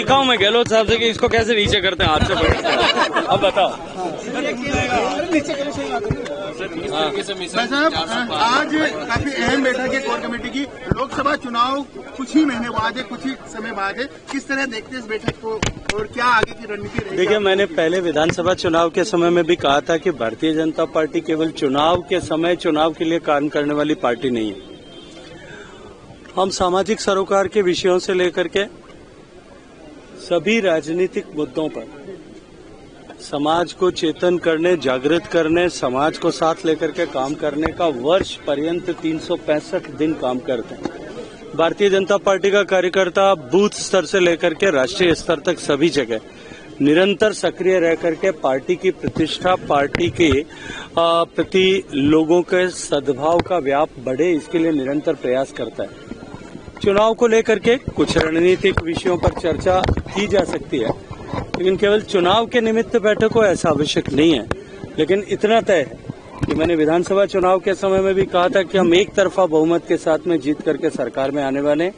सिखाऊं मैं गहलोत साहब से कि इसको कैसे नीचे करते हैं, हाथ से पकड़ते हैं। अब बताओ। भाई साहब, आज काफी अहम बैठक है कोर कमेटी की। लोकसभा चुनाव कुछ ही महीने बाद है, कुछ ही समय बाद है। किस तरह देखते हैं इस बैठक को और क्या आगे की रणनीति रहेगी? देखिए, मैंने पहले विधानसभा चुनाव के समय में भी कहा था कि भारतीय जनता पार्टी केवल चुनाव के समय चुनाव के लिए काम करने वाली पार्टी नहीं है। हम सामाजिक सरोकार के विषयों से लेकर के सभी राजनीतिक मुद्दों पर समाज को चेतन करने, जागृत करने, समाज को साथ लेकर के काम करने का वर्ष पर्यंत 365 दिन काम करते हैं। भारतीय जनता पार्टी का कार्यकर्ता बूथ स्तर से लेकर के राष्ट्रीय स्तर तक सभी जगह निरंतर सक्रिय रह करके पार्टी की प्रतिष्ठा, पार्टी के प्रति लोगों के सद्भाव का व्याप बढ़े, इसके लिए निरंतर प्रयास करता है। चुनाव को लेकर के कुछ रणनीतिक विषयों पर चर्चा की जा सकती है, लेकिन केवल चुनाव के निमित्त बैठक हो ऐसा आवश्यक नहीं है। लेकिन इतना तय है कि मैंने विधानसभा चुनाव के समय में भी कहा था कि हम एक तरफा बहुमत के साथ में जीत करके सरकार में आने वाले।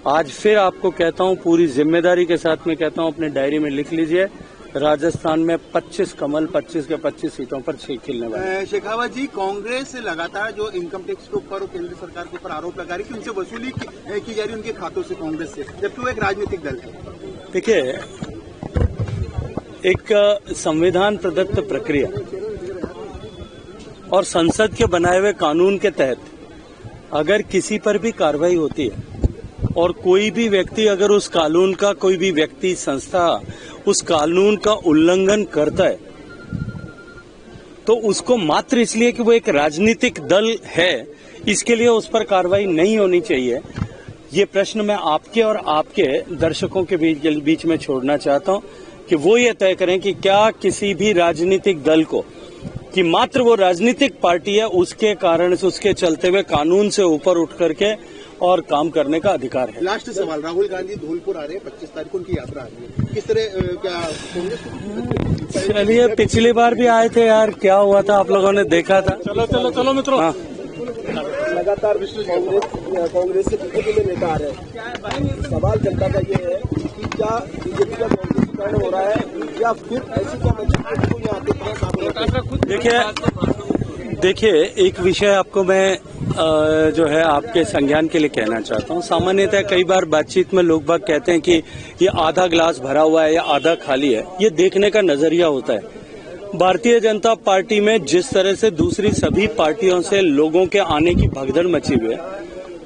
आज फिर आपको कहता हूं, पूरी जिम्मेदारी के साथ में कहता हूं, अपने डायरी में लिख लीजिए, राजस्थान में 25 कमल, 25 के 25 सीटों पर खिलने वाले। शेखावत जी, कांग्रेस लगातार जो इनकम टैक्स के ऊपर और केंद्र सरकार के ऊपर आरोप लगा रही है कि उनसे वसूली की जा रही है उनके खातों से, कांग्रेस से, जबकि वो एक राजनीतिक दल है। देखिए, एक संविधान प्रदत्त प्रक्रिया और संसद के बनाए हुए कानून के तहत अगर किसी पर भी कार्रवाई होती है और कोई भी व्यक्ति अगर उस कानून का, कोई भी व्यक्ति, संस्था उस कानून का उल्लंघन करता है तो उसको मात्र इसलिए कि वो एक राजनीतिक दल है, इसके लिए उस पर कार्रवाई नहीं होनी चाहिए। ये प्रश्न मैं आपके और आपके दर्शकों के बीच में छोड़ना चाहता हूं कि वो ये तय करें कि क्या किसी भी राजनीतिक दल को, कि मात्र वो राजनीतिक पार्टी है, उसके कारण से, उसके चलते हुए कानून से ऊपर उठ करके और काम करने का अधिकार है। लास्ट सवाल, राहुल गांधी धौलपुर आ रहे हैं, 25 तारीख को उनकी यात्रा आ रही है, किस तरह क्या? चलिए, पिछली बार भी आए थे यार, क्या हुआ था आप लोगों ने देखा था। चलो मित्रों। हाँ। लगातार विष्णु कांग्रेस से बीजेपी में नेता आ रहे हैं। सवाल जनता का ये है कि क्या बीजेपी का कांग्रेसीकरण हो रहा है या फिर ऐसी क्या? देखिए, एक विषय आपको मैं जो है आपके संज्ञान के लिए कहना चाहता हूँ। सामान्यतः कई बार बातचीत में लोग बाग कहते हैं कि ये आधा गिलास भरा हुआ है या आधा खाली है। ये देखने का नजरिया होता है। भारतीय जनता पार्टी में जिस तरह से दूसरी सभी पार्टियों से लोगों के आने की भगदड़ मची हुई है,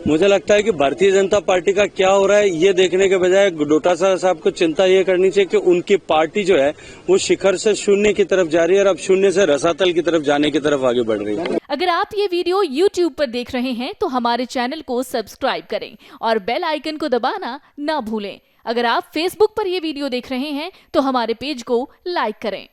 मुझे लगता है कि भारतीय जनता पार्टी का क्या हो रहा है ये देखने के बजाय डोटासरा साहब को चिंता ये करनी चाहिए कि उनकी पार्टी जो है वो शिखर से शून्य की तरफ जा रही है और अब शून्य से रसातल की तरफ जाने की तरफ आगे बढ़ रही है। अगर आप ये वीडियो YouTube पर देख रहे हैं तो हमारे चैनल को सब्सक्राइब करें और बेल आइकन को दबाना ना भूलें। अगर आप Facebook पर ये वीडियो देख रहे हैं तो हमारे पेज को लाइक करें।